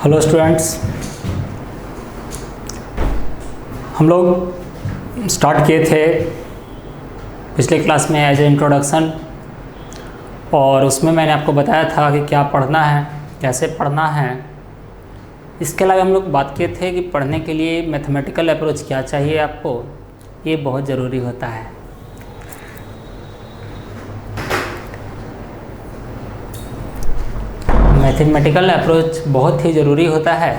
Hello students, हम लोग start किए थे पिछले क्लास में एज ए इंट्रोडक्शन, और उसमें मैंने आपको बताया था कि क्या पढ़ना है, कैसे पढ़ना है। इसके अलावा हम लोग बात किए थे कि पढ़ने के लिए मैथमेटिकल अप्रोच क्या चाहिए आपको, ये बहुत ज़रूरी होता है। मैथमेटिकल अप्रोच बहुत ही ज़रूरी होता है।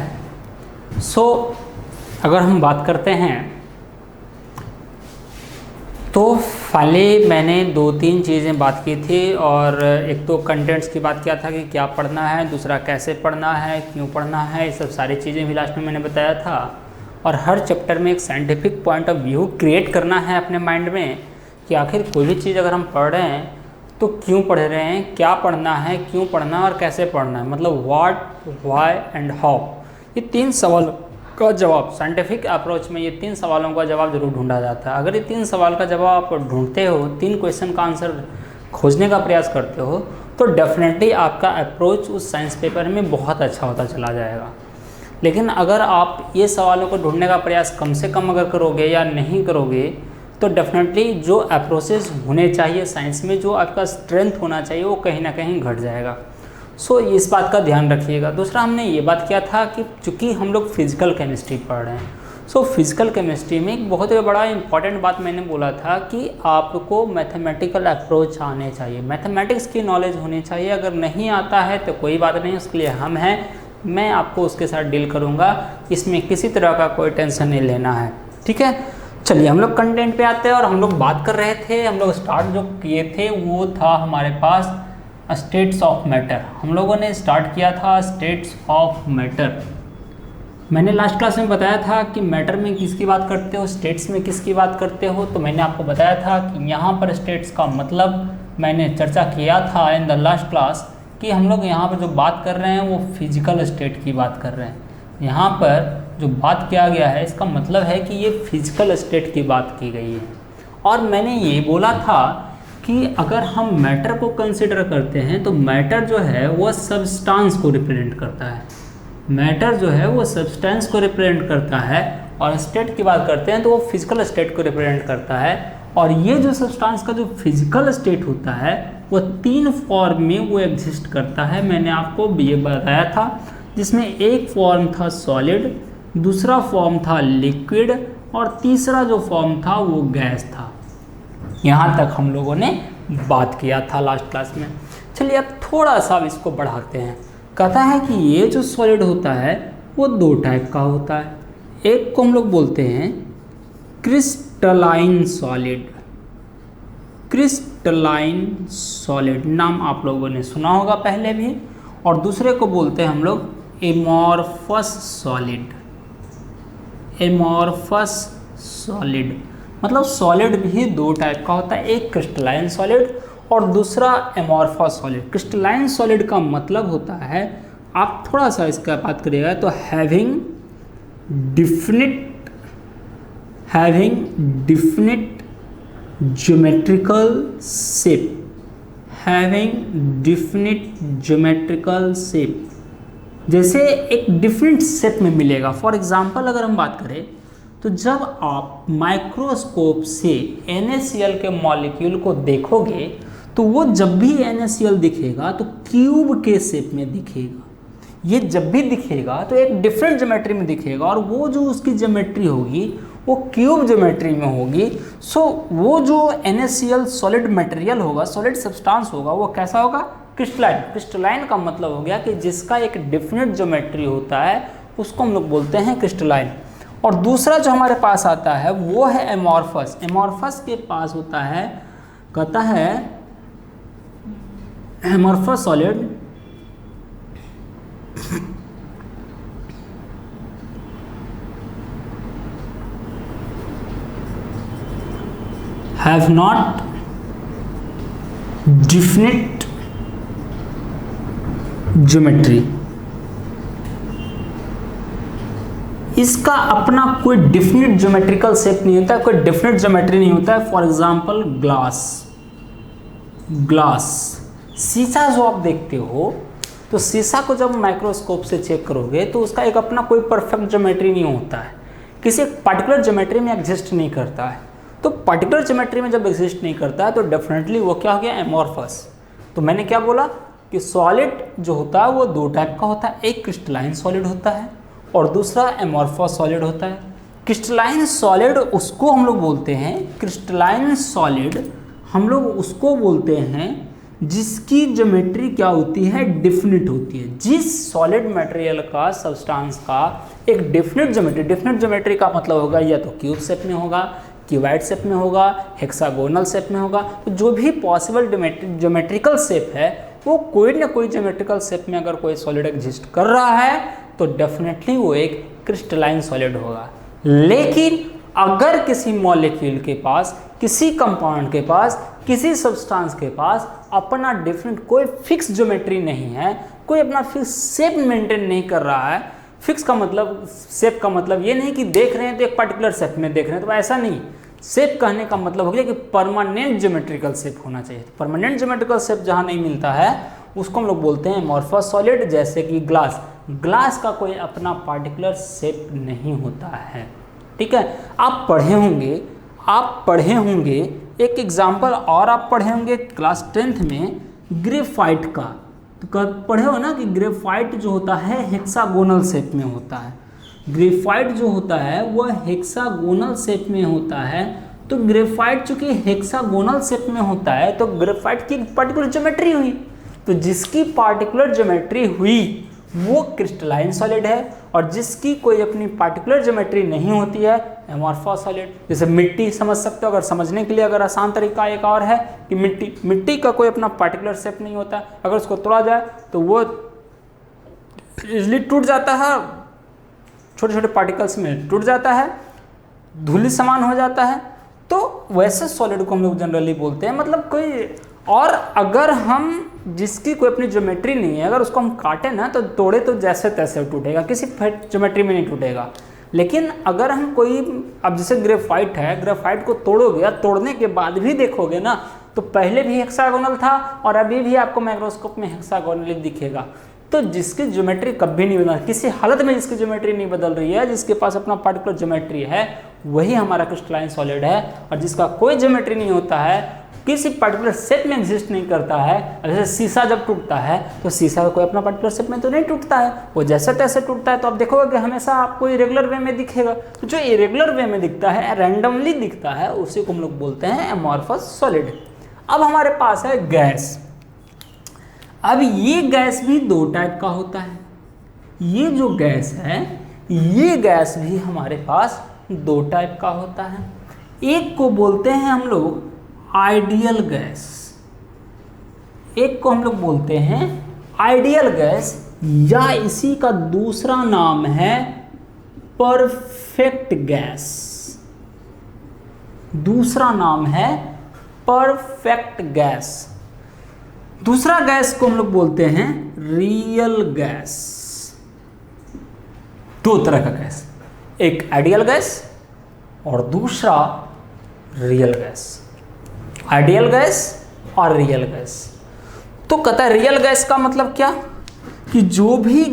अगर हम बात करते हैं तो फाइनली मैंने दो तीन चीज़ें बात की थी, और एक तो कंटेंट्स की बात किया था कि क्या पढ़ना है, दूसरा कैसे पढ़ना है, क्यों पढ़ना है, ये सब सारी चीज़ें भी लास्ट में मैंने बताया था। और हर चैप्टर में एक scientific point of view create करना है अपने माइंड में कि आखिर कोई भी चीज़ अगर हम पढ़ रहे हैं तो क्यों पढ़ रहे हैं, क्या पढ़ना है, क्यों पढ़ना है और कैसे पढ़ना है, मतलब व्हाट, व्हाई एंड हाउ। ये तीन सवाल का जवाब साइंटिफिक अप्रोच में, ये तीन सवालों का जवाब जरूर ढूंढा जाता है। अगर ये तीन सवाल का जवाब आप ढूंढते हो, तीन क्वेश्चन का आंसर खोजने का प्रयास करते हो, तो डेफिनेटली आपका अप्रोच उस साइंस पेपर में बहुत अच्छा होता चला जाएगा। लेकिन अगर आप ये सवालों को ढूंढने का प्रयास कम से कम अगर करोगे या नहीं करोगे, तो डेफिनेटली जो अप्रोचेस होने चाहिए साइंस में, जो आपका स्ट्रेंथ होना चाहिए, वो कहीं ना कहीं घट जाएगा। इस बात का ध्यान रखिएगा। दूसरा, हमने ये बात किया था कि चूँकि हम लोग फिजिकल केमिस्ट्री पढ़ रहे हैं, फिजिकल केमिस्ट्री में एक बहुत ही बड़ा इंपॉर्टेंट बात मैंने बोला था कि आपको मैथमेटिकल अप्रोच आने चाहिए, मैथमेटिक्स की नॉलेज होनी चाहिए। अगर नहीं आता है तो कोई बात नहीं, उसके लिए हम हैं, मैं आपको उसके साथ डील करूँगा, इसमें किसी तरह का कोई टेंशन नहीं लेना है, ठीक है। चलिए हम लोग कंटेंट पे आते हैं, और हम लोग बात कर रहे थे, हम लोग स्टार्ट जो किए थे वो था हमारे पास स्टेट्स ऑफ मैटर। हम लोगों ने स्टार्ट किया था स्टेट्स ऑफ मैटर। मैंने लास्ट क्लास में बताया था कि मैटर में किसकी बात करते हो, स्टेट्स में किसकी बात करते हो। तो मैंने आपको बताया था कि यहाँ पर स्टेट्स का मतलब मैंने चर्चा किया था इन द लास्ट क्लास कि हम लोग यहाँ पर जो बात कर रहे हैं वो फिजिकल स्टेट की बात कर रहे हैं। यहाँ पर जो बात किया गया है इसका मतलब है कि ये फिजिकल स्टेट की बात की गई है। और मैंने ये बोला था कि अगर हम मैटर को कंसिडर करते हैं तो मैटर जो है वो सब्सटेंस को रिप्रेजेंट करता है, मैटर जो है वो सब्सटेंस को रिप्रेजेंट करता है, और स्टेट की बात करते हैं तो वो फिजिकल स्टेट को रिप्रेजेंट करता है। और ये जो सब्सटेंस का जो फिजिकल स्टेट होता है वो तीन फॉर्म में वो एग्जिस्ट करता है। मैंने आपको ये बताया था, जिसमें एक फॉर्म था सॉलिड, दूसरा फॉर्म था लिक्विड, और तीसरा जो फॉर्म था वो गैस था। यहाँ तक हम लोगों ने बात किया था लास्ट क्लास में। चलिए अब थोड़ा सा इसको बढ़ाते हैं। कहता है कि ये जो सॉलिड होता है वो दो टाइप का होता है। एक को हम लोग बोलते हैं क्रिस्टलाइन सॉलिड, क्रिस्टलाइन सॉलिड नाम आप लोगों ने सुना होगा पहले भी। और दूसरे को बोलते हैं हम लोग एमॉर्फस सॉलिड, एमॉर्फस सॉलिड। मतलब सॉलिड भी दो टाइप का होता है, एक क्रिस्टलाइन सॉलिड और दूसरा एमॉर्फस सॉलिड। क्रिस्टलाइन सॉलिड का मतलब होता है, आप थोड़ा सा इसका बात करिएगा तो having definite geometrical shape, having definite geometrical shape, जैसे एक डिफरेंट शेप में मिलेगा। फॉर एग्जांपल अगर हम बात करें तो जब आप माइक्रोस्कोप से NaCl के मॉलिक्यूल को देखोगे तो वो जब भी NaCl दिखेगा तो क्यूब के शेप में दिखेगा। ये जब भी दिखेगा तो एक डिफरेंट ज्योमेट्री में दिखेगा, और वो जो उसकी ज्योमेट्री होगी वो क्यूब ज्योमेट्री में होगी। वो जो NaCl सॉलिड मटेरियल होगा, सॉलिड सब्सटेंस होगा, वो कैसा होगा, क्रिस्टलाइन। क्रिस्टलाइन का मतलब हो गया कि जिसका एक डिफिनिट ज्योमेट्री होता है उसको हम लोग बोलते हैं क्रिस्टलाइन। और दूसरा जो हमारे पास आता है वो है एमॉर्फस। एमॉर्फस के पास होता है, कहता है amorphous solid have not definite geometry. इसका अपना कोई डिफिनिट ज्योमेट्रिकल शेप नहीं होता है, कोई डिफिनिट ज्योमेट्री नहीं होता है। फॉर एग्जांपल ग्लास, शीशा जो आप देखते हो तो शीशा को जब माइक्रोस्कोप से चेक करोगे तो उसका एक अपना कोई परफेक्ट ज्योमेट्री नहीं होता है, किसी एक पर्टिकुलर ज्योमेट्री में एग्जिस्ट नहीं करता है। तो पर्टिकुलर ज्योमेट्री में जब एग्जिस्ट नहीं करता है तो डेफिनेटली वो क्या हो गया, एमॉर्फस। तो मैंने क्या बोला कि सॉलिड जो होता है वो दो टाइप का होता है, एक क्रिस्टलाइन सॉलिड होता है और दूसरा एमॉर्फस सॉलिड होता है। क्रिस्टलाइन सॉलिड उसको हम लोग बोलते हैं, क्रिस्टलाइन सॉलिड हम लोग उसको बोलते हैं जिसकी ज्योमेट्री क्या होती है, डिफिनिट होती है। जिस सॉलिड मटेरियल का, सब्सटेंस का एक डिफिनिट ज्योमेट्री का मतलब होगा या तो क्यूब शेप में होगा, क्यूबाइड शेप में होगा, हेक्सागोनल शेप में होगा। तो जो भी पॉसिबल ज्योमेट्रिकल शेप है वो कोई ना कोई ज्योमेट्रिकल शेप में अगर कोई सॉलिड एग्जिस्ट कर रहा है तो डेफिनेटली वो एक क्रिस्टलाइन सॉलिड होगा। लेकिन अगर किसी मॉलिक्यूल के पास, किसी कंपाउंड के पास, किसी सब्सटेंस के पास अपना डिफरेंट कोई फिक्स ज्योमेट्री नहीं है, कोई अपना फिक्स शेप मेंटेन नहीं कर रहा है, फिक्स का मतलब, शेप का मतलब ये नहीं कि देख रहे हैं तो एक पर्टिकुलर शेप में देख रहे हैं, तो ऐसा नहीं। शेप कहने का मतलब हो गया कि परमानेंट ज्योमेट्रिकल शेप होना चाहिए। तो परमानेंट ज्योमेट्रिकल शेप जहाँ नहीं मिलता है उसको हम लोग बोलते हैं एमॉर्फस सॉलिड। जैसे कि ग्लास का कोई अपना पार्टिकुलर शेप नहीं होता है, ठीक है। आप पढ़े होंगे एक एग्जाम्पल और आप पढ़े होंगे क्लास 10th में ग्रेफाइट का। तो पढ़े हो ना कि ग्रेफाइट जो होता है हेक्सागोनल शेप में होता है। ग्रेफाइट जो होता है वह हेक्सागोनल शेप में होता है। तो ग्रेफाइट चूंकि हेक्सागोनल शेप में होता है तो ग्रेफाइट की पर्टिकुलर ज्योमेट्री हुई, तो जिसकी पार्टिकुलर ज्योमेट्री हुई वो क्रिस्टलाइन सॉलिड है, और जिसकी कोई अपनी पार्टिकुलर ज्योमेट्री नहीं होती है एमॉर्फस सॉलिड। जैसे मिट्टी समझ सकते हो, अगर समझने के लिए अगर आसान तरीका एक और है कि मिट्टी का कोई अपना पार्टिकुलर शेप नहीं होता, अगर उसको तोड़ा जाए तो वो इजली टूट जाता है, छोटे छोटे पार्टिकल्स में टूट जाता है, धूलि समान हो जाता है। तो वैसे सॉलिड को हम लोग जनरली बोलते हैं, मतलब कोई। और अगर हम जिसकी कोई अपनी ज्योमेट्री नहीं है, अगर उसको हम काटे ना तो तोड़े तो जैसे तैसे टूटेगा, किसी फिट ज्योमेट्री में नहीं टूटेगा। लेकिन अगर हम कोई, अब जैसे ग्रेफाइट है, ग्रेफाइट को तोड़ोगे, तोड़ने के बाद भी देखोगे ना तो पहले भी हेक्सागोनल था और अभी भी आपको माइक्रोस्कोप में हेक्सागोनल दिखेगा। तो जिसकी ज्योमेट्री कभी नहीं बदल, किसी हालत में जिसकी ज्योमेट्री नहीं बदल रही है, जिसके पास अपना पार्टिकुलर ज्योमेट्री है, वही हमारा क्रिस्टलाइन सॉलिड है। और जिसका कोई ज्योमेट्री नहीं होता है, किसी पर्टिकुलर शेप में एग्जिस्ट नहीं करता है, जैसे शीशा जब टूटता है तो शीशा का कोई अपना पर्टिकुलर शेप में तो नहीं टूटता है, वो जैसे तैसे टूटता है। तो आप देखोगे कि हमेशा आपको इरेगुलर वे में दिखेगा। तो जो इरेगुलर वे में दिखता है, रैंडमली दिखता है, उसी को हम लोग बोलते हैं एमॉर्फस सॉलिड। अब हमारे पास है गैस। अब ये गैस भी दो टाइप का होता है। ये जो गैस है, ये गैस भी हमारे पास दो टाइप का होता है। एक को बोलते हैं हम लोग आइडियल गैस, एक को हम लोग बोलते हैं आइडियल गैस, या इसी का दूसरा नाम है परफेक्ट गैस। दूसरा नाम है परफेक्ट गैस। दूसरा गैस को हम लोग बोलते हैं रियल गैस। दो तरह का गैस, एक आइडियल गैस और दूसरा रियल गैस। आइडियल गैस और रियल गैस। तो कहता है रियल गैस का मतलब क्या, कि जो भी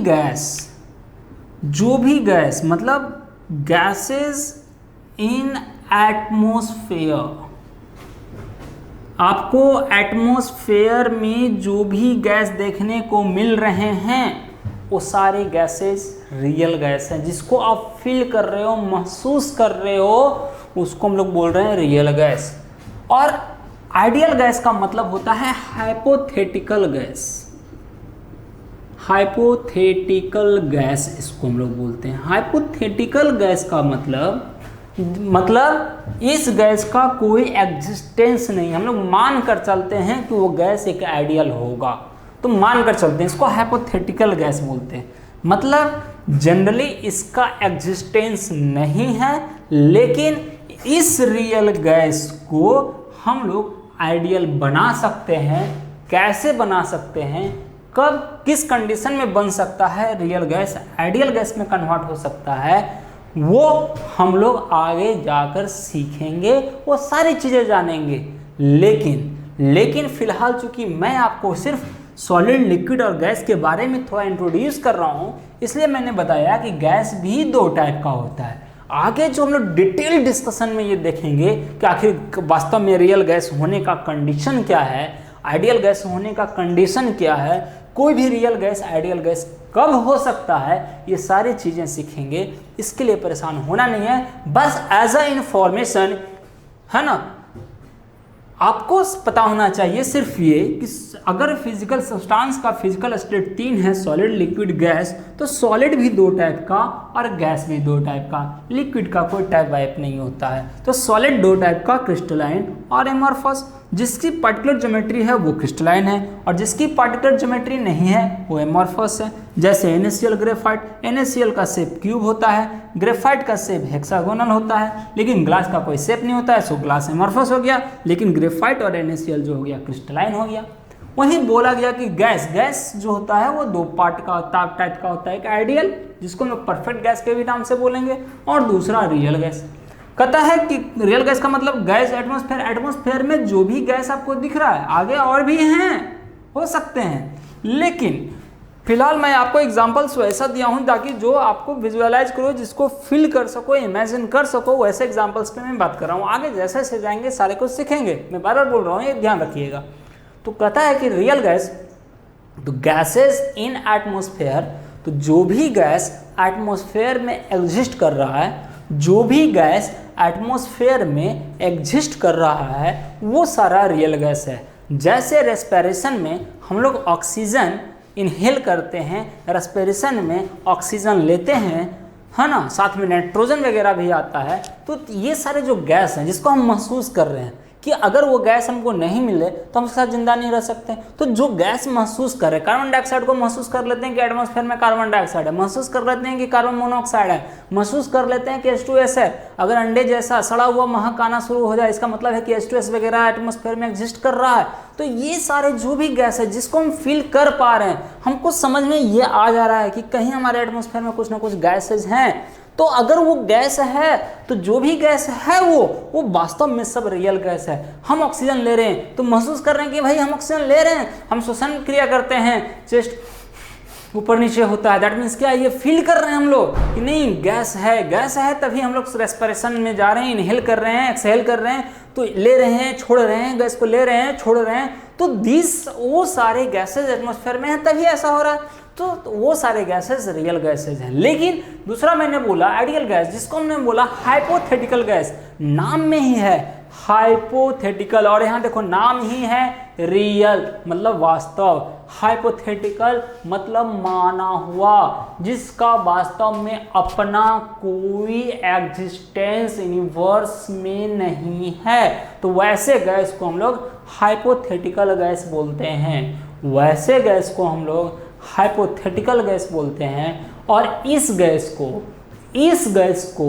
गैस मतलब गैसेस इन एटमॉस्फेयर, आपको एटमॉस्फेयर में जो भी गैस देखने को मिल रहे हैं वो सारे गैसेस रियल गैस हैं। जिसको आप फील कर रहे हो, महसूस कर रहे हो, उसको हम लोग बोल रहे हैं रियल गैस। और आइडियल गैस का मतलब होता है हाइपोथेटिकल गैस। हाइपोथेटिकल गैस इसको हम लोग बोलते हैं। हाइपोथेटिकल गैस का मतलब इस गैस का कोई एग्जिस्टेंस नहीं, हम लोग मान कर चलते हैं कि वो गैस एक आइडियल होगा, तो मान कर चलते हैं, इसको हाइपोथेटिकल गैस बोलते हैं। मतलब जनरली इसका एग्जिस्टेंस नहीं है, लेकिन इस रियल गैस को हम लोग आइडियल बना सकते हैं। कैसे बना सकते हैं, कब किस कंडीशन में बन सकता है रियल गैस आइडियल गैस में कन्वर्ट हो सकता है, वो हम लोग आगे जाकर सीखेंगे, वो सारी चीज़ें जानेंगे। लेकिन फिलहाल चूंकि मैं आपको सिर्फ सॉलिड, लिक्विड और गैस के बारे में थोड़ा इंट्रोड्यूस कर रहा हूँ, इसलिए मैंने बताया कि गैस भी दो टाइप का होता है। आगे जो हम लोग डिटेल डिस्कशन में ये देखेंगे कि आखिर वास्तव में रियल गैस होने का कंडीशन क्या है, आइडियल गैस होने का कंडीशन क्या है, कोई भी रियल गैस आइडियल गैस कब हो सकता है, ये सारी चीज़ें सीखेंगे। इसके लिए परेशान होना नहीं है, बस एज अ इंफॉर्मेशन है ना, आपको पता होना चाहिए सिर्फ ये कि अगर फिजिकल सब्सटेंस का फिजिकल स्टेट 3 है, सॉलिड, लिक्विड, गैस, तो सॉलिड भी दो टाइप का और गैस भी दो टाइप का, लिक्विड का कोई टाइप वाइप नहीं होता है। तो सॉलिड दो टाइप का, क्रिस्टलाइन और एमॉर्फस, जिसकी पार्टिकुलर ज्योमेट्री है वो क्रिस्टलाइन है और जिसकी पार्टिकुलर ज्योमेट्री नहीं है वो एमॉर्फस है। जैसे NaCl, ग्रेफाइट, NaCl का शेप क्यूब होता है, ग्रेफाइट का शेप हेक्सागोनल होता है, लेकिन ग्लास का कोई शेप नहीं होता है, सो ग्लास एमॉर्फस हो गया, लेकिन ग्रेफाइट और NaCl जो हो गया क्रिस्टलाइन हो गया। वहीं बोला गया कि गैस जो होता है वो दो पार्ट का टाइप का होता है, एक आइडियल जिसको हम परफेक्ट गैस के भी नाम से बोलेंगे और दूसरा रियल गैस। कहता है कि रियल गैस का मतलब गैस एटमॉस्फेयर में जो भी गैस आपको दिख रहा है, आगे और भी हैं, हो सकते हैं, लेकिन फिलहाल मैं आपको एग्जांपल्स वैसा दिया हूं ताकि जो आपको विजुअलाइज करो, जिसको फील कर सको, इमेजिन कर सको, वैसे एग्जांपल्स पे मैं बात कर रहा हूं। आगे जैसे जैसे जाएंगे सारे कुछ सीखेंगे, मैं बार बार बोल रहा हूँ, ये ध्यान रखिएगा। तो कहता है कि रियल गैस, तो गैसेज इन एटमॉस्फेयर, तो जो भी गैस एटमॉस्फेयर में एग्जिस्ट कर रहा है, जो भी गैस एटमॉस्फेयर में एग्जिस्ट कर रहा है वो सारा रियल गैस है। जैसे रेस्पिरेशन में हम लोग ऑक्सीजन इनहेल करते हैं, रेस्पिरेशन में ऑक्सीजन लेते हैं, है ना, साथ में नाइट्रोजन वगैरह भी आता है। तो ये सारे जो गैस हैं जिसको हम महसूस कर रहे हैं कि अगर वो गैस हमको नहीं मिले तो हम उसके साथ जिंदा नहीं रह सकते। तो जो गैस महसूस कर रहे हैं, कार्बन डाइऑक्साइड को महसूस कर लेते हैं कि एटमॉस्फेयर में कार्बन डाइऑक्साइड है, महसूस कर लेते हैं कि कार्बन मोनोऑक्साइड है, महसूस कर लेते हैं कि H2S है। अगर अंडे जैसा सड़ा हुआ महक आना शुरू हो जाए, इसका मतलब है कि H2S वगैरह एटमॉस्फेयर में एग्जिस्ट कर रहा है। तो ये सारे जो भी गैस है जिसको हम फील कर पा रहे हैं, हमको समझ में ये आ जा रहा है कि कहीं हमारे एटमॉस्फेयर में कुछ ना कुछ गैसेज हैं। तो अगर वो गैस है तो जो भी गैस है वो वास्तव में सब रियल गैस है। हम ऑक्सीजन ले रहे हैं तो महसूस कर रहे हैं कि भाई हम ऑक्सीजन ले रहे हैं, हम श्वसन क्रिया करते हैं, चेस्ट ऊपर नीचे होता है, दैट मीन्स क्या, ये फील कर रहे हैं हम लोग कि नहीं गैस है, तभी हम लोग रेस्पिरेशन में जा रहे हैं, इनहेल कर रहे हैं, एक्सहेल कर रहे हैं, तो ले रहे हैं, छोड़ रहे हैं, गैस को ले रहे हैं, छोड़ रहे हैं। तो वो सारे गैसेज एटमॉस्फेयर में है तभी ऐसा हो रहा है। तो वो सारे गैसेज रियल गैसेज हैं। लेकिन दूसरा मैंने बोला आइडियल गैस, जिसको हमने बोला हाइपोथेटिकल गैस, नाम में ही है हाइपोथेटिकल, और यहाँ देखो नाम ही है रियल मतलब वास्तव, हाइपोथेटिकल मतलब माना हुआ, जिसका वास्तव में अपना कोई एग्जिस्टेंस यूनिवर्स में नहीं है। तो वैसे गैस को हम लोग हाइपोथेटिकल गैस बोलते हैं, वैसे गैस को हम लोग हाइपोथेटिकल गैस बोलते हैं। और इस गैस को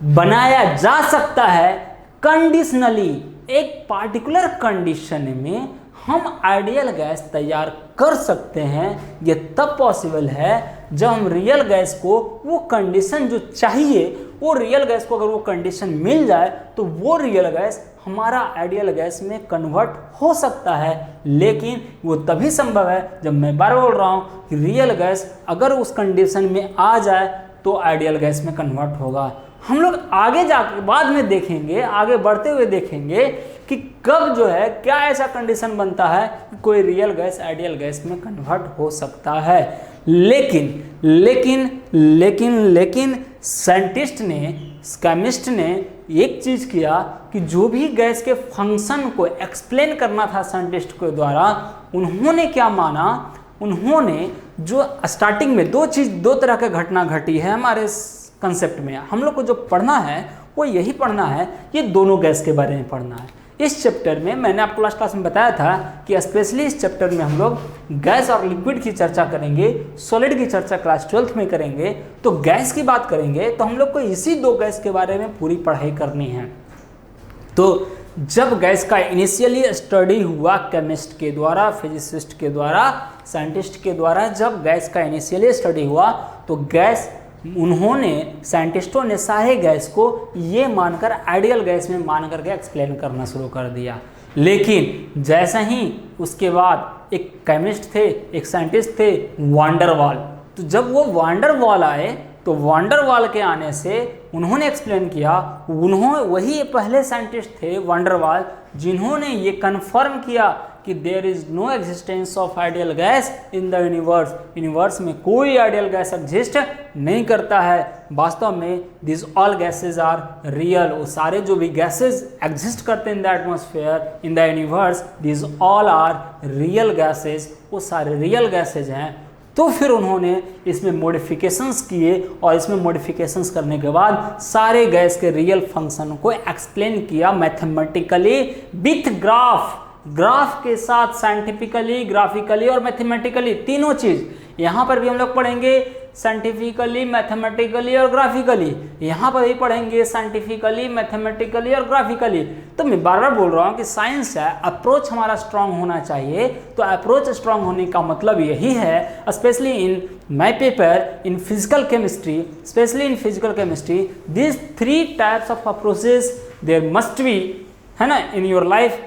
बनाया जा सकता है कंडीशनली, एक पार्टिकुलर कंडीशन में हम आइडियल गैस तैयार कर सकते हैं। ये तब पॉसिबल है जब हम रियल गैस को वो कंडीशन जो चाहिए, वो रियल गैस को अगर वो कंडीशन मिल जाए तो वो रियल गैस हमारा आइडियल गैस में कन्वर्ट हो सकता है। लेकिन वो तभी संभव है, जब मैं बार बोल रहा हूँ कि रियल गैस अगर उस कंडीशन में आ जाए तो आइडियल गैस में कन्वर्ट होगा। हम लोग आगे जाके बाद में देखेंगे, आगे बढ़ते हुए देखेंगे कि कब जो है क्या ऐसा कंडीशन बनता है कि कोई रियल गैस आइडियल गैस में कन्वर्ट हो सकता है। लेकिन साइंटिस्ट ने, केमिस्ट ने एक चीज़ किया कि जो भी गैस के फंक्शन को एक्सप्लेन करना था साइंटिस्ट के द्वारा, उन्होंने क्या माना, उन्होंने जो स्टार्टिंग में दो तरह की घटना घटी है हमारे कंसेप्ट में, हम लोग को जो पढ़ना है वो यही पढ़ना है, ये दोनों गैस के बारे में पढ़ना है। इस चैप्टर में मैंने आपको लास्ट क्लास में बताया था कि स्पेशली इस चैप्टर में हम लोग गैस और लिक्विड की चर्चा करेंगे, सॉलिड की चर्चा क्लास 12th में करेंगे। तो गैस की बात करेंगे तो हम लोग को इसी दो गैस के बारे में पूरी पढ़ाई करनी है। तो जब गैस का इनिशियली स्टडी हुआ केमिस्ट के द्वारा, फिजिसिस्ट के द्वारा, साइंटिस्ट के द्वारा, जब गैस का इनिशियली स्टडी हुआ तो साइंटिस्टों ने सारे गैस को ये मानकर आइडियल गैस में मान करके एक्सप्लेन करना शुरू कर दिया। लेकिन जैसे ही उसके बाद एक केमिस्ट थे, एक साइंटिस्ट थे वान डर वाल। तो जब वो वान डर वाल आए तो वान डर वाल के आने से उन्होंने एक्सप्लेन किया, वही पहले साइंटिस्ट थे वान डर वाल जिन्होंने ये कंफर्म किया कि there is no existence of ideal gas in the universe. Universe में कोई आइडियल गैस एग्जिस्ट नहीं करता है। वास्तव में this all gases are real. वो सारे जो भी गैसेज एग्जिस्ट करते हैं in the atmosphere in the universe, this all are real gases. वो सारे रियल गैसेज हैं। तो फिर उन्होंने इसमें मॉडिफिकेशंस किए और इसमें मॉडिफिकेशंस करने के बाद सारे गैस के रियल फंक्शन को एक्सप्लेन किया मैथमेटिकली विथ ग्राफ के साथ, साइंटिफिकली, ग्राफिकली और मैथमेटिकली, तीनों चीज़। यहाँ पर भी हम लोग पढ़ेंगे साइंटिफिकली, मैथमेटिकली और ग्राफिकली। यहाँ पर भी पढ़ेंगे साइंटिफिकली, मैथमेटिकली और ग्राफिकली। तो मैं बार बार बोल रहा हूँ कि साइंस है, अप्रोच हमारा स्ट्रांग होना चाहिए। तो अप्रोच स्ट्रांग होने का मतलब यही है, specially in my paper in physical chemistry, specially in physical chemistry, this 3 types of approaches there must be, है ना, इन योर लाइफ।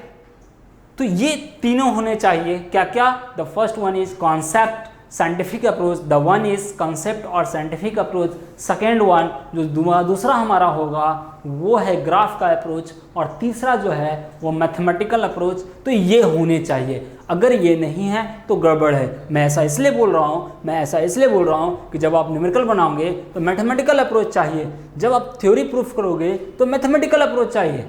तो ये तीनों होने चाहिए। क्या क्या? The first one is concept scientific approach, the one is concept और साइंटिफिक अप्रोच। सेकेंड वन जो दूसरा हमारा होगा वो है ग्राफ का अप्रोच, और तीसरा जो है वो मैथमेटिकल अप्रोच। तो ये होने चाहिए। अगर ये नहीं है तो गड़बड़ है। मैं ऐसा इसलिए बोल रहा हूँ कि जब आप न्यूमेरिकल बनाओगे तो मैथमेटिकल अप्रोच चाहिए, जब आप थ्योरी प्रूफ करोगे तो मैथमेटिकल अप्रोच चाहिए।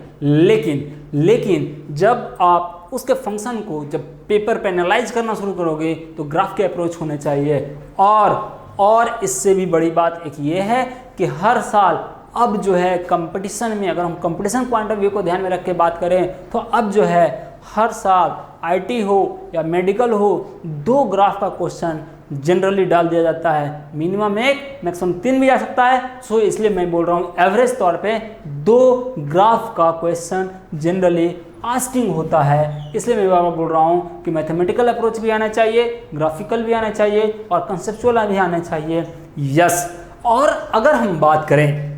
लेकिन जब आप उसके फंक्शन को जब पेपर पे एनालाइज करना शुरू करोगे तो ग्राफ के अप्रोच होने चाहिए। और इससे भी बड़ी बात एक ये है कि हर साल अब जो है कंपटीशन में, अगर हम कंपटीशन पॉइंट ऑफ व्यू को ध्यान में रख के बात करें तो अब जो है हर साल आईटी हो या मेडिकल हो 2 ग्राफ का क्वेश्चन जनरली डाल दिया जाता है। मिनिमम 1, मैक्सिमम 3 भी आ सकता है। सो इसलिए मैं बोल रहा हूँ एवरेज तौर पे 2 ग्राफ का क्वेश्चन जनरली आस्किंग होता है। इसलिए मैं बार बार बोल रहा हूँ कि मैथमेटिकल अप्रोच भी आना चाहिए, ग्राफिकल भी आना चाहिए और कंसेप्चुअल भी आना चाहिए। यस। और अगर हम बात करें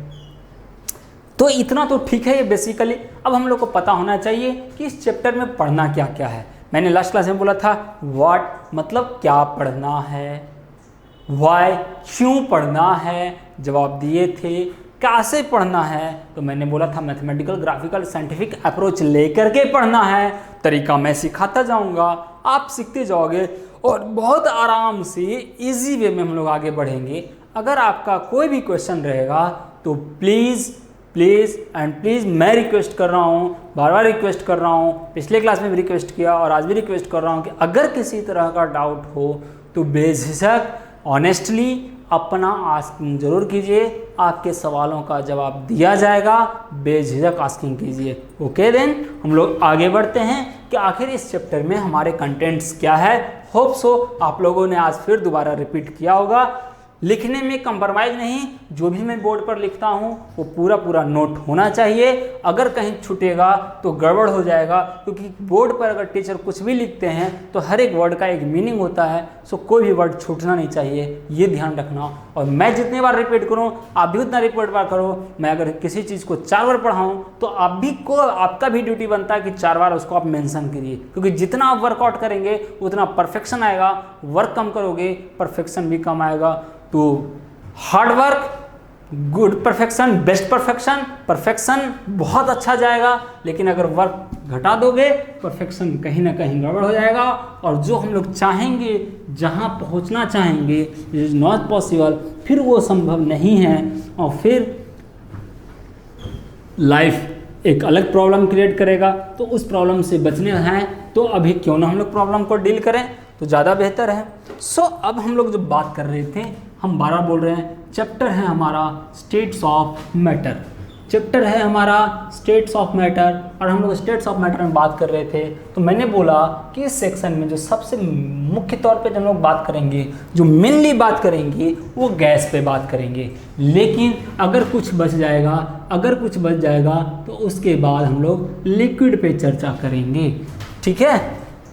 तो इतना तो ठीक है ये बेसिकली। अब हम लोग को पता होना चाहिए कि इस चैप्टर में पढ़ना क्या क्या है। मैंने लास्ट क्लास में बोला था व्हाट मतलब क्या पढ़ना है, व्हाई क्यों पढ़ना है, जवाब दिए थे। कैसे पढ़ना है तो मैंने बोला था मैथमेटिकल, ग्राफिकल, साइंटिफिक अप्रोच लेकर के पढ़ना है। तरीका मैं सिखाता जाऊंगा, आप सीखते जाओगे और बहुत आराम से इजी वे में हम लोग आगे बढ़ेंगे। अगर आपका कोई भी क्वेश्चन रहेगा तो प्लीज़ मैं रिक्वेस्ट कर रहा हूँ, बार बार रिक्वेस्ट कर रहा हूँ, पिछले क्लास में भी रिक्वेस्ट किया और आज भी रिक्वेस्ट कर रहा हूँ कि अगर किसी तरह का डाउट हो तो बेझिझक ऑनेस्टली अपना आस्किंग जरूर कीजिए। आपके सवालों का जवाब दिया जाएगा, बेझिझक आस्किंग कीजिए। ओके देन हम लोग आगे बढ़ते हैं कि आखिर इस चैप्टर में हमारे कंटेंट्स क्या है। होप सो आप लोगों ने आज फिर दोबारा रिपीट किया होगा। लिखने में कंप्रोमाइज़ नहीं, जो भी मैं बोर्ड पर लिखता हूँ वो पूरा नोट होना चाहिए। अगर कहीं छूटेगा तो गड़बड़ हो जाएगा, क्योंकि बोर्ड पर अगर टीचर कुछ भी लिखते हैं तो हर एक वर्ड का एक मीनिंग होता है। सो कोई भी वर्ड छूटना नहीं चाहिए, ये ध्यान रखना। और मैं जितने बार रिपीट करूँ आप भी उतना रिपीट बार करो। मैं अगर किसी चीज़ को 4 बार पढ़ाऊँ तो आपका भी ड्यूटी बनता है कि 4 बार उसको आप मेंशन करिए, क्योंकि जितना आप वर्कआउट करेंगे उतना परफेक्शन आएगा। वर्क कम करोगे परफेक्शन भी कम आएगा। तो hard work, good perfection, best perfection बहुत अच्छा जाएगा। लेकिन अगर वर्क घटा दोगे परफेक्शन कहीं ना कहीं गड़बड़ हो जाएगा। और जो हम लोग चाहेंगे, जहां पहुंचना चाहेंगे, इट इज़ नॉट पॉसिबल, फिर वो संभव नहीं है। और फिर लाइफ एक अलग प्रॉब्लम क्रिएट करेगा। तो उस प्रॉब्लम से बचने हैं तो अभी क्यों ना हम लोग प्रॉब्लम को डील करें तो ज़्यादा बेहतर है। सो अब हम लोग जब बात कर रहे थे, हम 12 बोल रहे हैं, चैप्टर है हमारा स्टेट्स ऑफ मैटर। चैप्टर है हमारा स्टेट्स ऑफ मैटर और हम लोग स्टेट्स ऑफ मैटर में बात कर रहे थे। तो मैंने बोला कि इस सेक्शन में जो सबसे मुख्य तौर पे हम लोग बात करेंगे, जो मेनली बात करेंगे वो गैस पे बात करेंगे। लेकिन अगर कुछ बच जाएगा तो उसके बाद हम लोग लिक्विड पे चर्चा करेंगे। ठीक है,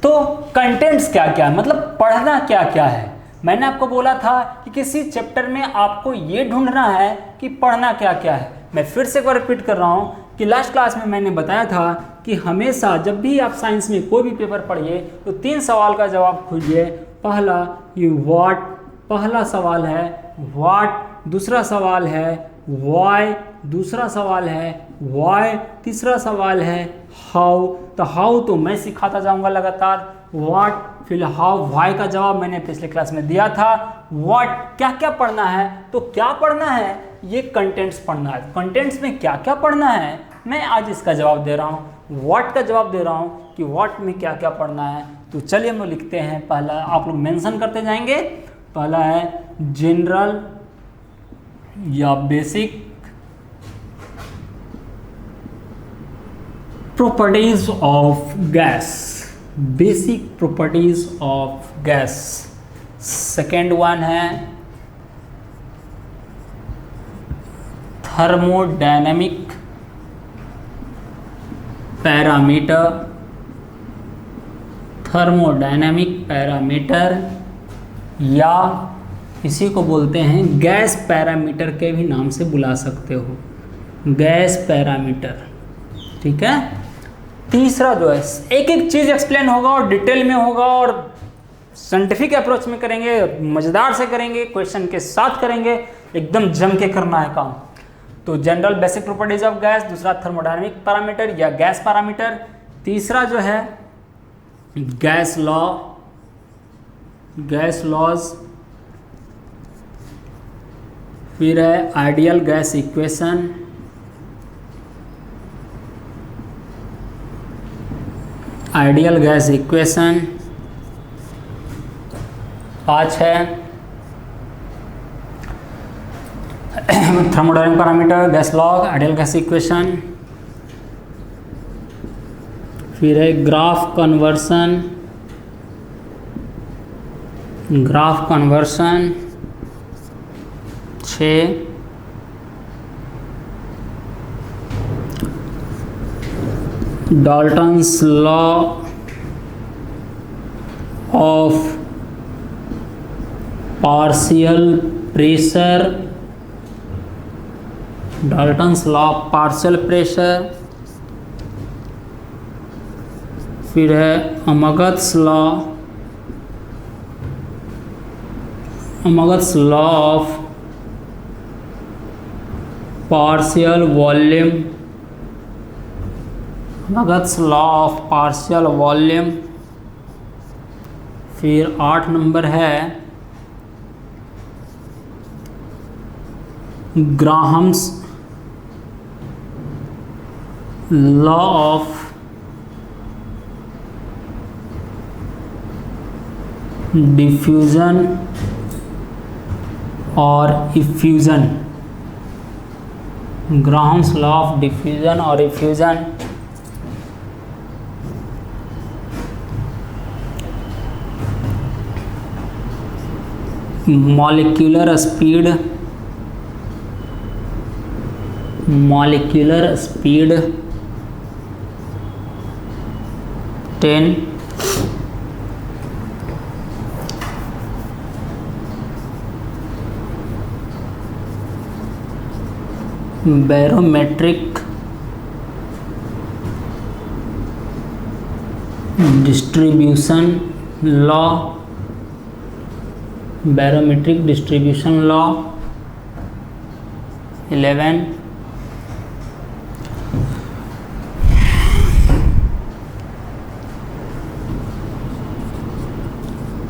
तो कंटेंट्स क्या क्या है, मतलब पढ़ना क्या क्या है। मैंने आपको बोला था कि किसी चैप्टर में आपको ये ढूंढना है कि पढ़ना क्या क्या है। मैं फिर से एक बार रिपीट कर रहा हूँ कि लास्ट क्लास में मैंने बताया था कि हमेशा जब भी आप साइंस में कोई भी पेपर पढ़िए तो 3 सवाल का जवाब खोजिए। पहला ये व्हाट, पहला सवाल है व्हाट, दूसरा सवाल है व्हाई, दूसरा सवाल है व्हाई, तीसरा सवाल है हाउ। तो हाउ तो मैं सिखाता जाऊंगा लगातार, व्हाट फिर हाउ, व्हाई का जवाब मैंने पिछले क्लास में दिया था। व्हाट क्या क्या पढ़ना है, तो क्या पढ़ना है, ये कंटेंट्स पढ़ना है। कंटेंट्स में क्या क्या पढ़ना है मैं आज इसका जवाब दे रहा हूँ, व्हाट का जवाब दे रहा हूँ कि व्हाट में क्या क्या पढ़ना है। तो चलिए हम लोग लिखते हैं, पहला आप लोग मेंशन करते जाएंगे। पहला है जनरल या basic properties of gas, basic properties of gas. Second one है थर्मोडायनेमिक पैरामीटर, थर्मोडायनेमिक पैरामीटर या इसी को बोलते हैं गैस पैरामीटर के भी नाम से बुला सकते हो, गैस पैरामीटर। ठीक है। तीसरा जो है एक एक चीज़ एक्सप्लेन होगा और डिटेल में होगा और साइंटिफिक अप्रोच में करेंगे, मज़ेदार से करेंगे, क्वेश्चन के साथ करेंगे, एकदम जम के करना है काम। तो general basic properties of gas, दूसरा थर्मोडायनेमिक पैरामीटर या गैस पैरामीटर, तीसरा जो है गैस लॉ, गैस लॉज, फिर है ideal gas equation, ideal gas equation. 5 है thermodynamic parameter, gas law, ideal gas equation. फिर है graph conversion, graph conversion. 6 Dalton's law of partial pressure, Dalton's law of partial pressure. फिर है Amagat's law, Amagat's law of partial volume, Amagat's law of partial volume. फिर 8 number है Graham's law of diffusion और effusion, Graham's law of diffusion और effusion. Molecular speed, molecular speed 10। Barometric distribution law, barometric distribution law 11।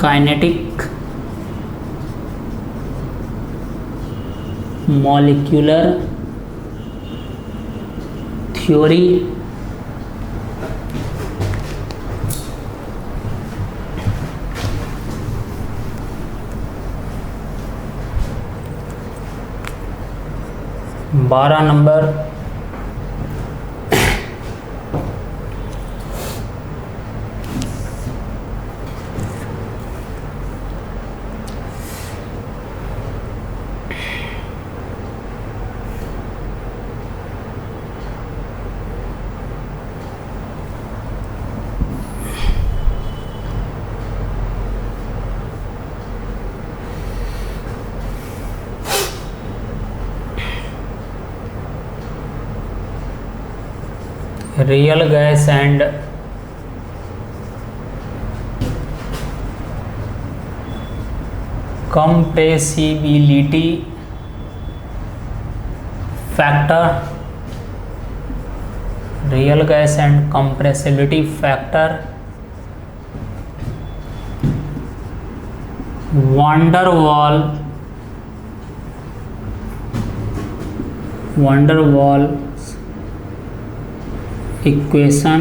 Kinetic molecular theory, बारह number real gas and compressibility factor, real gas and compressibility factor, van der Waals equation,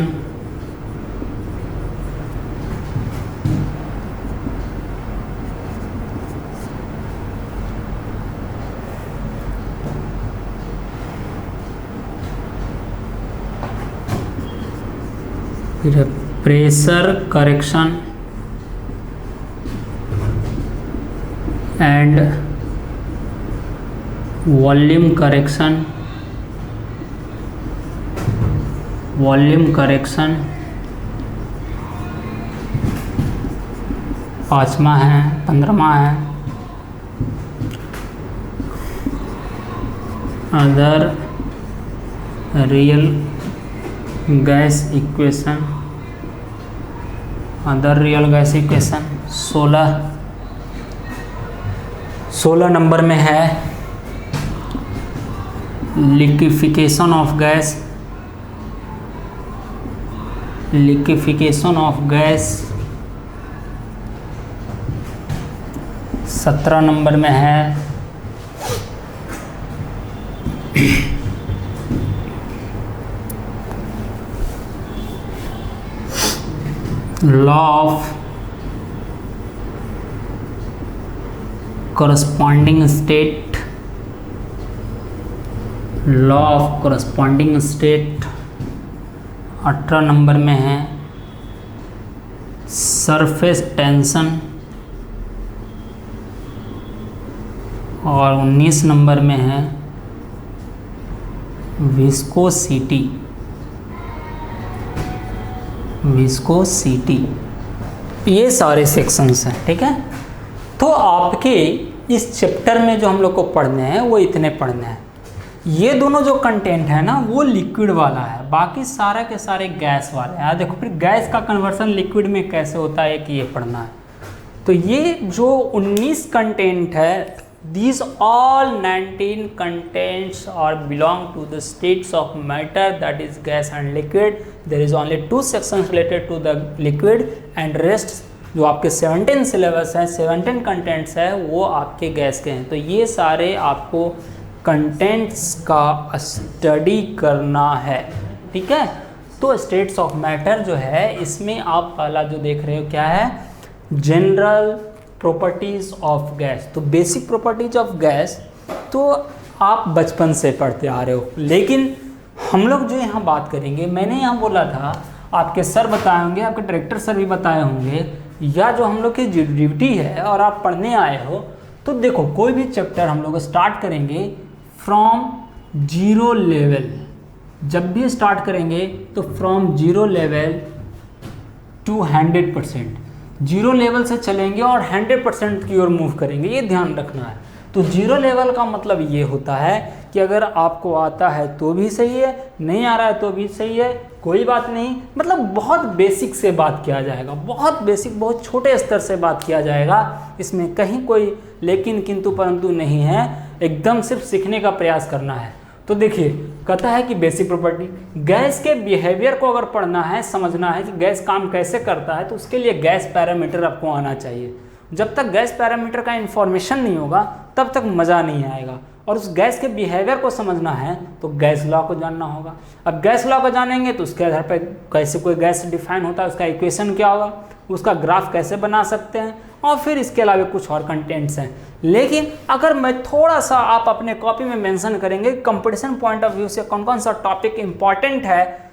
pressure correction and volume correction पाँचवा है, 15वां है other real gas equation, 16 number में है liquefaction of gas, 17 number में है law of corresponding state, 18 number में है surface tension और 19 नंबर में है विस्कोसिटी। ये सारे सेक्शंस हैं, ठीक है। तो आपके इस चैप्टर में जो हम लोग को पढ़ने हैं वो इतने पढ़ने हैं। ये दोनों जो कंटेंट है ना वो लिक्विड वाला है, बाकी सारा के सारे गैस वाले हैं। देखो फिर गैस का कन्वर्सन लिक्विड में कैसे होता है कि ये पढ़ना है। तो ये जो 19 कंटेंट है, these all 19 contents are belong to the states of matter, that is gas and liquid. There is only 2 sections related to the liquid and rest जो आपके 17 सिलेबस हैं, 17 कंटेंट्स है वो आपके गैस के हैं। तो ये सारे आपको कंटेंट्स का स्टडी करना है, ठीक है। तो स्टेट्स ऑफ मैटर जो है इसमें आप पहला जो देख रहे हो क्या है, जनरल प्रॉपर्टीज़ ऑफ गैस। तो बेसिक प्रॉपर्टीज ऑफ गैस तो आप बचपन से पढ़ते आ रहे हो, लेकिन हम लोग जो यहाँ बात करेंगे, मैंने यहाँ बोला था आपके सर बताए होंगे, आपके डायरेक्टर सर भी बताए होंगे, या जो हम लोग की ड्यूटी है और आप पढ़ने आए हो। तो देखो कोई भी चैप्टर हम लोग स्टार्ट करेंगे फ्रॉम 0 लेवल, जब भी स्टार्ट करेंगे तो फ्रॉम 0 लेवल टू 100%, 0 लेवल से चलेंगे और 100% की ओर मूव करेंगे, ये ध्यान रखना है। तो 0 लेवल का मतलब ये होता है कि अगर आपको आता है तो भी सही है, नहीं आ रहा है तो भी सही है, कोई बात नहीं। मतलब बहुत बेसिक से बात किया जाएगा, बहुत बेसिक, बहुत छोटे स्तर से बात किया जाएगा। इसमें कहीं कोई लेकिन किंतु परंतु नहीं है, एकदम सिर्फ सीखने का प्रयास करना है। तो देखिए कहता है कि बेसिक प्रॉपर्टी, गैस के बिहेवियर को अगर पढ़ना है, समझना है कि गैस काम कैसे करता है, तो उसके लिए गैस पैरामीटर आपको आना चाहिए। जब तक गैस पैरामीटर का इन्फॉर्मेशन नहीं होगा तब तक मज़ा नहीं आएगा। और उस गैस के बिहेवियर को समझना है तो गैस लॉ को जानना होगा। अब गैस लॉ को जानेंगे तो उसके आधार पर कैसे कोई गैस डिफाइन होता है, उसका इक्वेशन क्या होगा, उसका ग्राफ कैसे बना सकते हैं, और फिर इसके अलावा कुछ और कंटेंट्स हैं। लेकिन अगर मैं थोड़ा सा आप अपने कॉपी में मेंशन करेंगे कंपटीशन पॉइंट ऑफ व्यू से कौन कौन सा टॉपिक इंपॉर्टेंट है,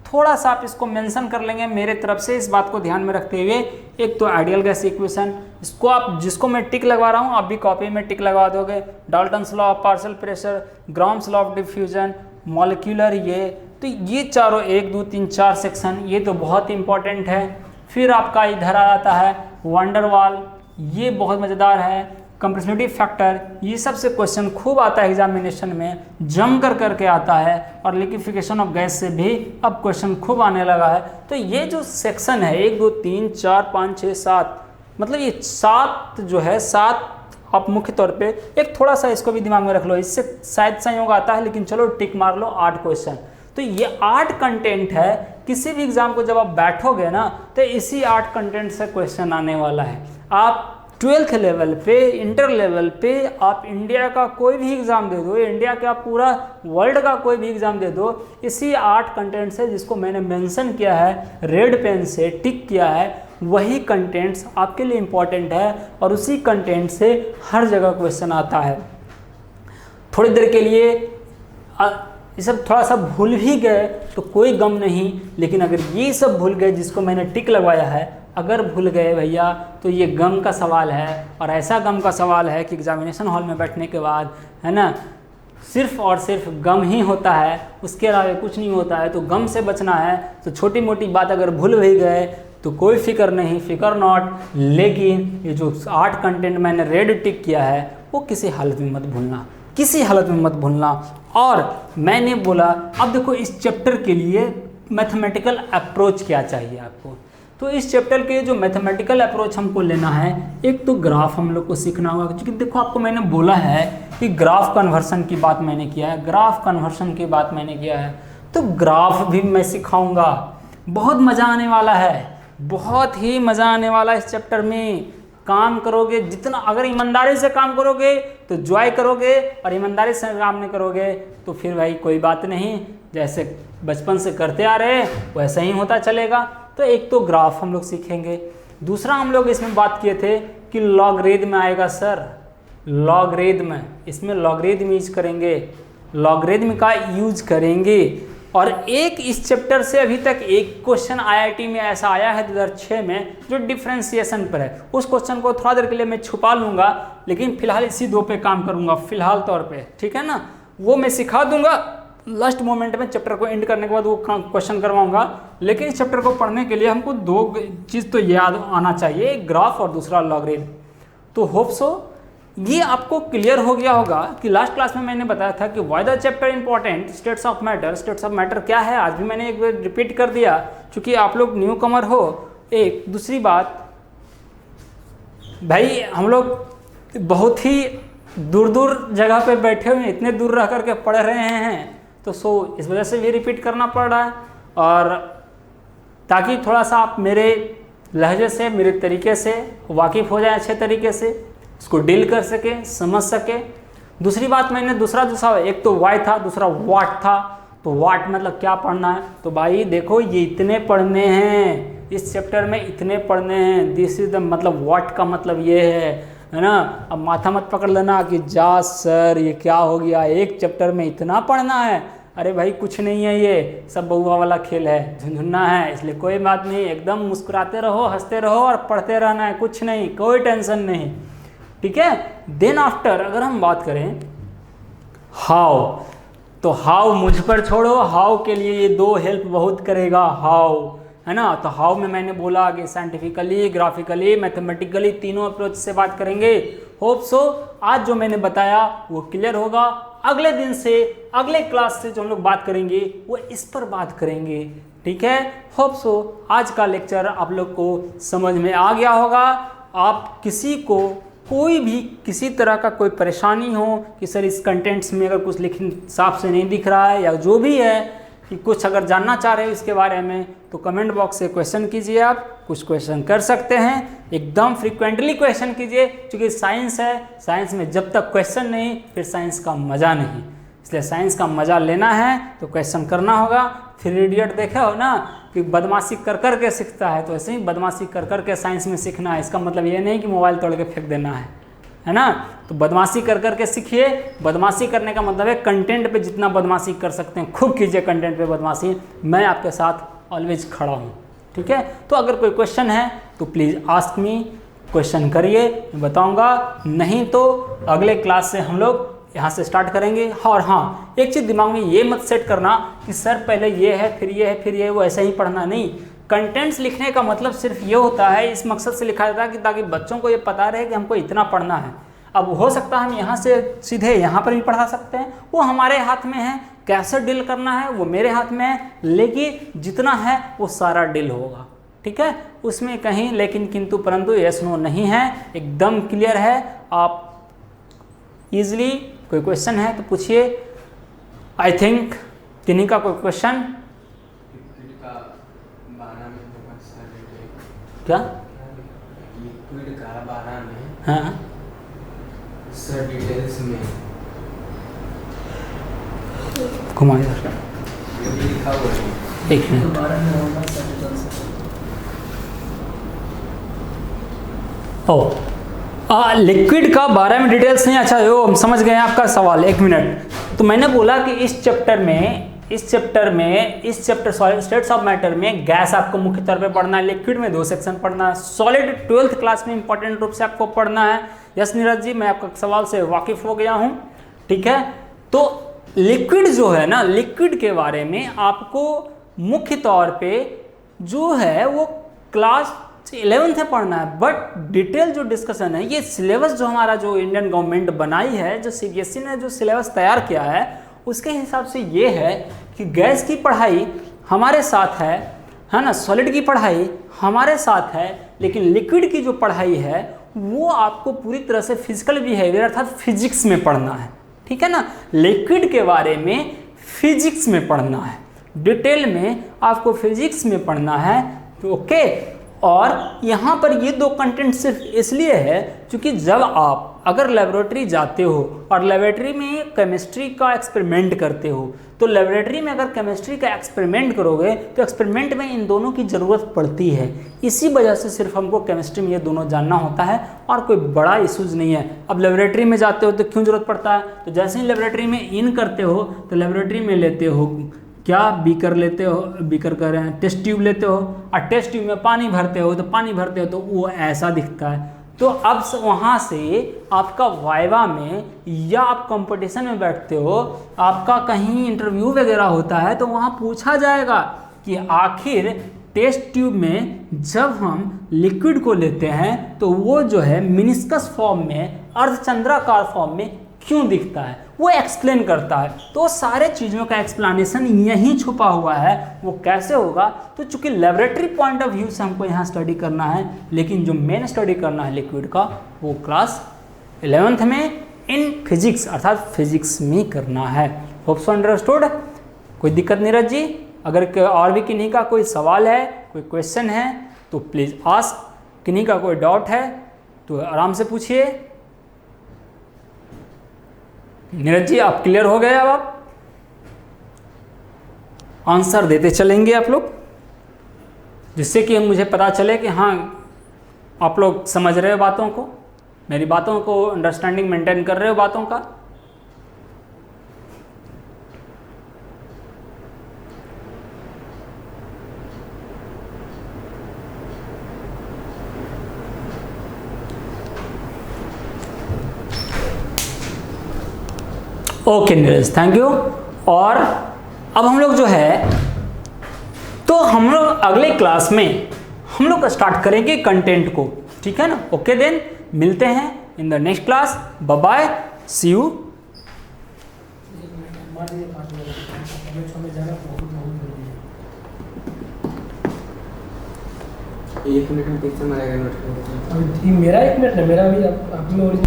थोड़ा सा आप इसको मेंशन कर लेंगे मेरे तरफ से, इस बात को ध्यान में रखते हुए। एक तो आइडियल गैस इक्वेशन, इसको आप जिसको मैं टिक लगवा रहा हूँ आप भी कॉपी में टिक लगवा दोगे। Dalton's law of partial pressure, grams law of diffusion, molecular, तो ये चारों 1 2 3 4 सेक्शन, ये तो बहुत इंपॉर्टेंट है। फिर आपका इधर आ जाता है वंडर वाल, ये बहुत मज़ेदार है। कंप्रेसिबिलिटी फैक्टर, ये सबसे क्वेश्चन खूब आता है एग्जामिनेशन में, जम कर करके आता है। और लिक्विफिकेशन ऑफ गैस से भी अब क्वेश्चन खूब आने लगा है। तो ये जो सेक्शन है 1 2 3 4 5 6 7, मतलब ये 7 जो है 7 आप मुख्य तौर पे एक थोड़ा सा इसको भी दिमाग में रख लो, इससे शायद संयोग आता है, लेकिन चलो टिक मार लो 8 क्वेश्चन। तो ये 8 कंटेंट है, किसी भी एग्जाम को जब आप बैठोगे ना तो इसी 8 कंटेंट से क्वेश्चन आने वाला है। आप 12th लेवल पे, इंटर लेवल पे आप इंडिया का कोई भी एग्ज़ाम दे दो, इंडिया का पूरा वर्ल्ड का कोई भी एग्ज़ाम दे दो, इसी 8 कंटेंट से, जिसको मैंने मेंशन किया है रेड पेन से टिक किया है, वही कंटेंट्स आपके लिए इम्पॉर्टेंट है और उसी कंटेंट से हर जगह क्वेश्चन आता है। थोड़ी देर के लिए ये सब थोड़ा सा भूल भी गए तो कोई गम नहीं, लेकिन अगर ये सब भूल गए जिसको मैंने टिक लगवाया है, अगर भूल गए भैया तो ये गम का सवाल है। और ऐसा गम का सवाल है कि एग्जामिनेशन हॉल में बैठने के बाद, है ना, सिर्फ और सिर्फ गम ही होता है, उसके अलावा कुछ नहीं होता है। तो गम से बचना है तो छोटी मोटी बात अगर भूल भी गए तो कोई फिक्र नहीं, फिक्र नॉट। लेकिन ये जो 8 कंटेंट मैंने रेड टिक किया है वो किसी हालत में मत भूलना, किसी हालत में मत भूलना। और मैंने बोला अब देखो इस चैप्टर के लिए मैथमेटिकल अप्रोच क्या चाहिए आपको। तो इस चैप्टर के जो मैथमेटिकल अप्रोच हमको लेना है, एक तो ग्राफ हम लोग को सीखना होगा, क्योंकि देखो आपको मैंने बोला है कि ग्राफ कन्वर्सन की बात मैंने किया है, ग्राफ कन्वर्सन की बात मैंने किया है, तो ग्राफ भी मैं सिखाऊंगा। बहुत मज़ा आने वाला है, बहुत ही मज़ा आने वाला है इस चैप्टर में। काम करोगे जितना, अगर ईमानदारी से काम करोगे तो जॉय करोगे, और ईमानदारी से काम नहीं करोगे तो फिर भाई कोई बात नहीं, जैसे बचपन से करते आ रहे वैसा ही होता चलेगा। तो एक तो ग्राफ हम लोग सीखेंगे। दूसरा हम लोग इसमें बात किए थे कि लॉगरिथम आएगा सर, लॉगरिथम, इसमें लॉगरिथम यूज करेंगे, लॉगरिथम का यूज करेंगे। और एक इस चैप्टर से अभी तक एक क्वेश्चन आईआईटी में ऐसा आया है 2006 में जो डिफ्रेंशिएशन पर है। उस क्वेश्चन को थोड़ा देर के लिए मैं छुपा लूँगा, लेकिन फिलहाल इसी 2 पे काम करूँगा फिलहाल तौर पे, ठीक है ना। वो मैं सिखा दूंगा लास्ट मोमेंट में, चैप्टर को एंड करने के बाद वो क्वेश्चन करवाऊंगा। लेकिन इस चैप्टर को पढ़ने के लिए हमको 2 चीज़ तो याद आना चाहिए, एक ग्राफ और दूसरा लॉगरिथम। तो होप सो ये आपको क्लियर हो गया होगा कि लास्ट क्लास में मैंने बताया था कि why the chapter important, states of matter. States of matter क्या है आज भी मैंने एक बार रिपीट कर दिया, क्योंकि आप लोग न्यू कमर हो। एक दूसरी बात भाई, हम लोग बहुत ही दूर दूर जगह पे बैठे हुए, इतने दूर रह करके पढ़ रहे हैं, तो सो इस वजह से भी रिपीट करना पड़ रहा है। और ताकि थोड़ा सा आप मेरे लहजे से, मेरे तरीके से वाकिफ़ हो जाए, अच्छे तरीके से इसको डील कर सके, समझ सके। दूसरी बात मैंने दूसरा एक तो वाई था, दूसरा वाट था। तो वाट मतलब क्या पढ़ना है, तो भाई देखो ये इतने पढ़ने हैं, इस चैप्टर में इतने पढ़ने हैं। दिस इज द मतलब वाट का मतलब ये है ना। अब माथा मत पकड़ लेना कि जा सर ये क्या हो गया, एक चैप्टर में इतना पढ़ना है। अरे भाई कुछ नहीं है, ये सब बहुआ वाला खेल है, झुंझुन्ना है, इसलिए कोई बात नहीं, एकदम मुस्कुराते रहो, हंसते रहो और पढ़ते रहना है, कुछ नहीं, कोई टेंशन नहीं, ठीक है। देन आफ्टर अगर हम बात करें हाउ, तो हाउ मुझ पर छोड़ो, हाउ के लिए ये 2 हेल्प बहुत करेगा, हाउ, है ना। तो हाउ में मैंने बोला कि साइंटिफिकली, ग्राफिकली, मैथमेटिकली तीनों अप्रोच से बात करेंगे। होप सो आज जो मैंने बताया वो क्लियर होगा। अगले दिन से, अगले क्लास से जो हम लोग बात करेंगे वो इस पर बात करेंगे, ठीक है। होप सो आज का लेक्चर आप लोग को समझ में आ गया होगा। आप किसी को कोई भी किसी तरह का कोई परेशानी हो कि सर इस कंटेंट्स में अगर कुछ लिख साफ से नहीं दिख रहा है, या जो भी है कि कुछ अगर जानना चाह रहे हो इसके बारे में, तो कमेंट बॉक्स से क्वेश्चन कीजिए। आप कुछ क्वेश्चन कर सकते हैं, एकदम फ्रीक्वेंटली क्वेश्चन कीजिए, क्योंकि साइंस है, साइंस में जब तक क्वेश्चन नहीं फिर साइंस का मज़ा नहीं। इसलिए साइंस का मज़ा लेना है तो क्वेश्चन करना होगा। फिर इडियट देखे हो ना कि बदमाशी कर कर के सीखता है, तो ऐसे ही बदमाशी कर कर के साइंस में सीखना है। इसका मतलब ये नहीं कि मोबाइल तोड़ के फेंक देना है ना। तो बदमाशी कर कर के सीखिए। बदमाशी करने का मतलब है कंटेंट पे जितना बदमाशी कर सकते हैं खूब कीजिए कंटेंट पे बदमाशी। मैं आपके साथ ऑलवेज खड़ा हूँ, ठीक है। तो अगर कोई क्वेश्चन है तो प्लीज़ आस्क मी, क्वेश्चन करिए, मैं बताऊँगा। नहीं तो अगले क्लास से हम लोग यहाँ से स्टार्ट करेंगे। और हाँ, एक चीज़ दिमाग में ये मत सेट करना कि सर पहले ये है फिर ये है फिर ये, वो ऐसा ही पढ़ना नहीं। कंटेंट्स लिखने का मतलब सिर्फ ये होता है, इस मकसद से लिखा जाता है कि ताकि बच्चों को ये पता रहे कि हमको इतना पढ़ना है। अब हो सकता है हम यहाँ से सीधे यहाँ पर भी पढ़ा सकते हैं, वो हमारे हाथ में है, कैसे डील करना है वो मेरे हाथ में है, लेकिन जितना है वो सारा डील होगा, ठीक है। उसमें कहीं लेकिन किंतु परंतु यस नो नहीं है, एकदम क्लियर है। आप इजीली कोई क्वेश्चन है तो पूछिए। आई थिंक किन्हीं का कोई क्वेश्चन? क्या लिक्विड का बारह में, हाँ सर डिटेल्स में घुमा इधर, लिखा हुआ है। एक मिनट, लिक्विड का 12 में डिटेल्स नहीं। अच्छा यो हम समझ गए आपका सवाल, एक मिनट। तो मैंने बोला कि इस chapter solid states of matter में गैस आपको मुख्य तौर पे पढ़ना है, लिक्विड में 2 सेक्शन पढ़ना है, सॉलिड 12th क्लास में इंपॉर्टेंट रूप से आपको पढ़ना है। यस नीरज जी, मैं आपका सवाल से वाकिफ हो गया हूँ, ठीक है। तो लिक्विड जो है ना, लिक्विड के बारे में आपको मुख्य तौर पे जो है वो क्लास 11th में पढ़ना है, बट डिटेल जो डिस्कशन है, ये सिलेबस जो हमारा जो इंडियन गवर्नमेंट बनाई है, जो CBSE ने जो सिलेबस तैयार किया है, उसके हिसाब से ये है कि गैस की पढ़ाई हमारे साथ है ना, सॉलिड की पढ़ाई हमारे साथ है, लेकिन लिक्विड की जो पढ़ाई है वो आपको पूरी तरह से फिजिकल बिहेवियर अर्थात फिजिक्स में पढ़ना है, ठीक है ना। लिक्विड के बारे में फिजिक्स में पढ़ना है, डिटेल में आपको फिजिक्स में पढ़ना है, ओके। और यहाँ पर ये 2 कंटेंट सिर्फ इसलिए है क्योंकि जब आप अगर लेबोरेटरी जाते हो और लेबोरेटरी में केमिस्ट्री का एक्सपेरिमेंट करते हो, तो लेबोरेटरी में अगर केमिस्ट्री का एक्सपेरिमेंट करोगे तो एक्सपेरिमेंट में इन दोनों की ज़रूरत पड़ती है। इसी वजह से सिर्फ हमको केमिस्ट्री में ये दोनों जानना होता है और कोई बड़ा इशूज़ नहीं है। अब लेबोरेटरी में जाते हो तो क्यों ज़रूरत पड़ता है? तो जैसे ही लेबोरेटरी में इन करते हो तो लेबोरेटरी में लेते हो क्या, बीकर लेते हो, बीकर कर रहे हैं, टेस्ट ट्यूब लेते हो, और टेस्ट ट्यूब में पानी भरते हो तो वो ऐसा दिखता है। तो अब वहाँ से आपका वाइवा में या आप कंपटीशन में बैठते हो, आपका कहीं इंटरव्यू वगैरह होता है, तो वहाँ पूछा जाएगा कि आखिर टेस्ट ट्यूब में जब हम लिक्विड को लेते हैं तो वो जो है मिनिस्कस फॉर्म में, अर्धचंद्राकार फॉर्म में क्यों दिखता है, वो एक्सप्लेन करता है। तो सारे चीज़ों का एक्सप्लेनेशन यहीं छुपा हुआ है। वो कैसे होगा? तो चूंकि लेबोरेटरी पॉइंट ऑफ व्यू से हमको यहाँ स्टडी करना है, लेकिन जो मेन स्टडी करना है लिक्विड का वो क्लास 11th में इन फिजिक्स अर्थात फिजिक्स में करना है। Hope so understood. कोई दिक्कत नीरज जी? अगर और भी किन्हीं का कोई सवाल है, कोई क्वेश्चन है तो प्लीज़ आस्क। किन्हीं का कोई डाउट है तो आराम से पूछिए। नीरज जी आप क्लियर हो गए? अब आप आंसर देते चलेंगे आप लोग, जिससे कि मुझे पता चले कि हाँ आप लोग समझ रहे हो बातों को, मेरी बातों को अंडरस्टैंडिंग मेंटेन कर रहे हो बातों का। Okay Neeraj, thank you. और अब हम लोग जो है तो हम लोग अगले क्लास में हम लोग स्टार्ट करेंगे कंटेंट को, ठीक है ना। ओके देन, मिलते हैं in the next class. Bye bye, see you. एक मिनट में पिक्चर मारेगा नोट। मेरा 1 मिनट है, मेरा भी आप में